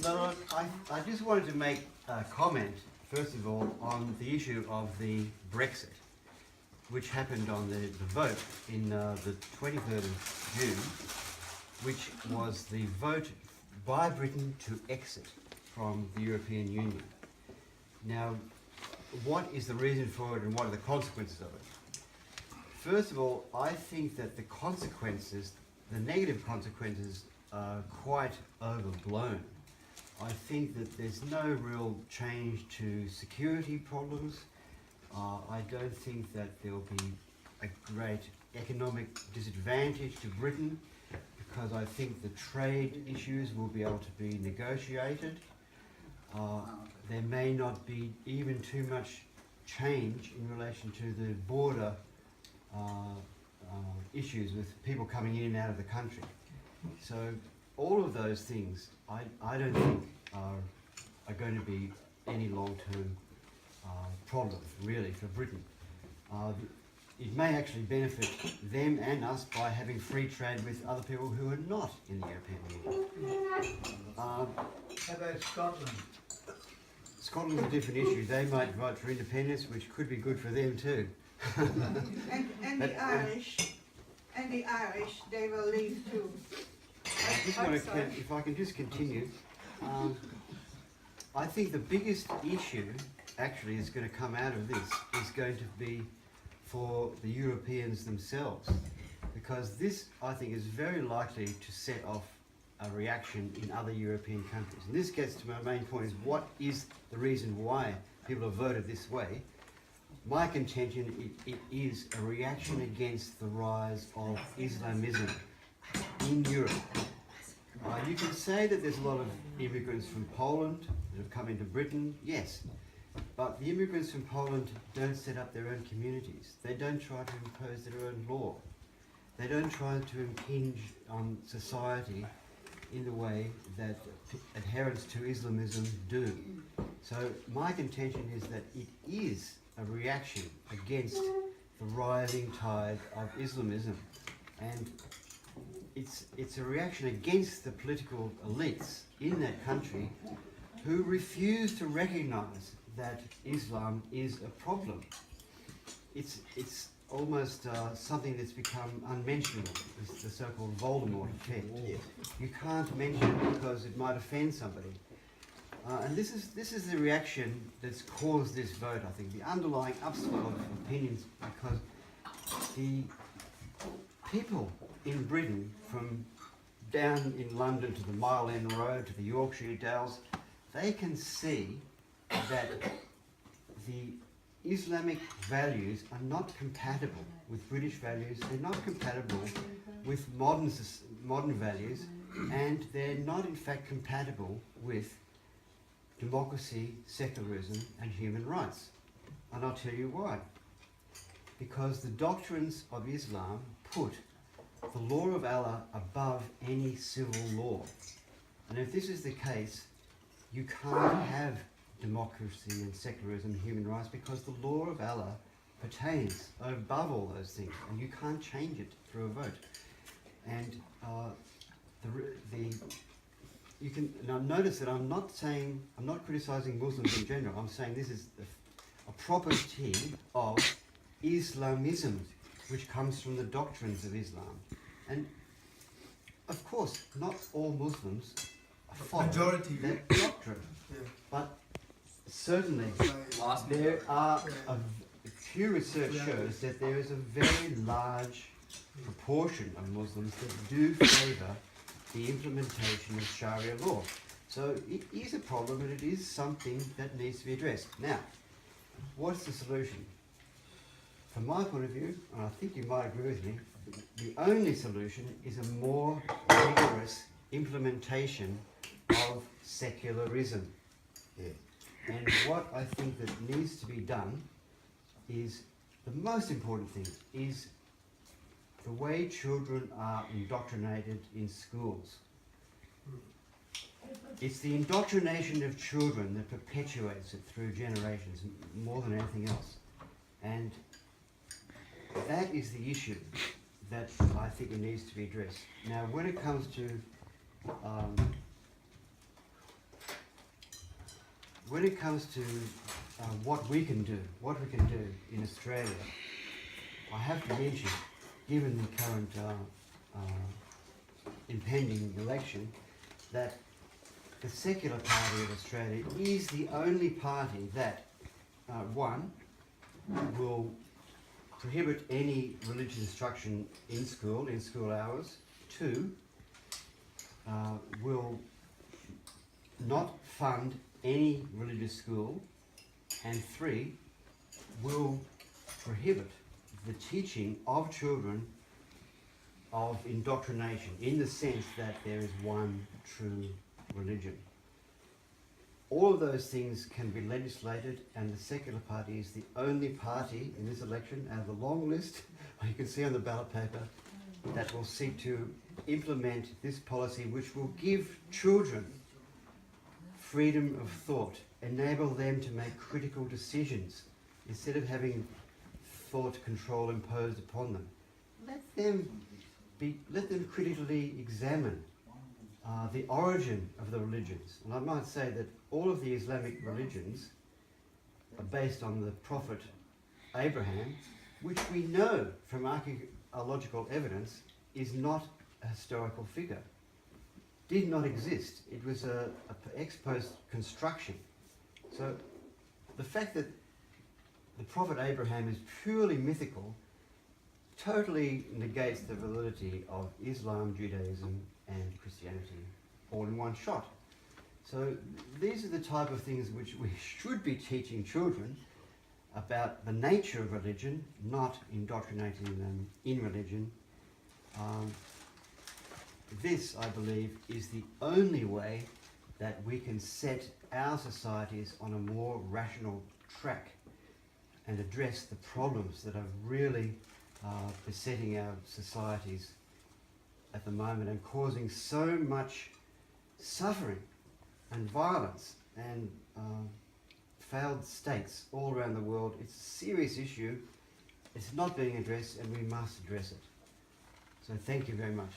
But I just wanted to make a comment, first of all, on the issue of the Brexit, which happened on the vote in the 23rd of June, which was the vote by Britain to exit from the European Union. Now, what is the reason for it and what are the consequences of it? First of all, I think that the consequences, the negative consequences, are quite overblown. I think that there's no real change to security problems. I don't think that there'll be a great economic disadvantage to Britain, because I think the trade issues will be able to be negotiated. There may not be even too much change in relation to the border issues with people coming in and out of the country. So all of those things I don't think are going to be any long-term problems really for Britain. It may actually benefit them and us by having free trade with other people who are not in the European Union. How about Scotland? Scotland's a different issue. They might vote for independence, which could be good for them too. And the Irish, they will leave too. I just want to, if I can just continue, I think the biggest issue actually is going to come out of this is going to be for the Europeans themselves, because this, I think, is very likely to set off a reaction in other European countries. And this gets to my main point, is what is the reason why people have voted this way? My contention, it is a reaction against the rise of Islamism in Europe. You can say that there's a lot of immigrants from Poland that have come into Britain, yes, but the immigrants from Poland don't set up their own communities. They don't try to impose their own law. They don't try to impinge on society in the way that adherents to Islamism do. So my contention is that it is a reaction against the rising tide of Islamism, and it's a reaction against the political elites in that country who refuse to recognize that Islam is a problem. It's almost something that's become unmentionable. It's the so-called Voldemort effect. You can't mention it because it might offend somebody. And this is the reaction that's caused this vote, I think, the underlying upswell of opinions, because the people in Britain, from down in London to the Mile End Road to the Yorkshire Dales, they can see that the Islamic values are not compatible with British values, they're not compatible with modern values, and they're not in fact compatible with democracy, secularism and human rights. And I'll tell you why. Because the doctrines of Islam put the law of Allah above any civil law. And if this is the case, you can't have democracy and secularism and human rights, because the law of Allah pertains above all those things, and you can't change it through a vote. And you can now notice that I'm not criticizing Muslims in general. I'm saying this is a property of Islamism, which comes from the doctrines of Islam. And of course, not all Muslims follow that doctrine, but certainly there are Pew Research shows that there is a very large proportion of Muslims that do favour the implementation of Sharia law. So it is a problem, and it is something that needs to be addressed. Now, what's the solution? From my point of view, and I think you might agree with me, the only solution is a more rigorous implementation of secularism. And what I think that needs to be done is, the most important thing is the way children are indoctrinated in schools. It's the indoctrination of children that perpetuates it through generations more than anything else. And that is the issue that I think it needs to be addressed. Now, when it comes to when it comes to what we can do in Australia, I have to mention, given the current impending election, that the secular party of Australia is the only party that, one, will prohibit any religious instruction in school hours, two, will not fund any religious school, and three, will prohibit the teaching of children of indoctrination in the sense that there is one true religion. All of those things can be legislated, and the secular party is the only party in this election out of the long list, you can see on the ballot paper, that will seek to implement this policy, which will give children freedom of thought, enable them to make critical decisions instead of having thought control imposed upon them. Let them critically examine the origin of the religions. And I might say that all of the Islamic religions are based on the prophet Abraham, which we know from archaeological evidence is not a historical figure. Did not exist. It was a ex post construction. So the fact that the prophet Abraham is purely mythical totally negates the validity of Islam, Judaism and Christianity all in one shot. So these are the type of things which we should be teaching children about the nature of religion, not indoctrinating them in religion. This, I believe, is the only way that we can set our societies on a more rational track and address the problems that are really besetting our societies at the moment and causing so much suffering and violence and failed states all around the world. It's a serious issue. It's not being addressed, and we must address it. So thank you very much.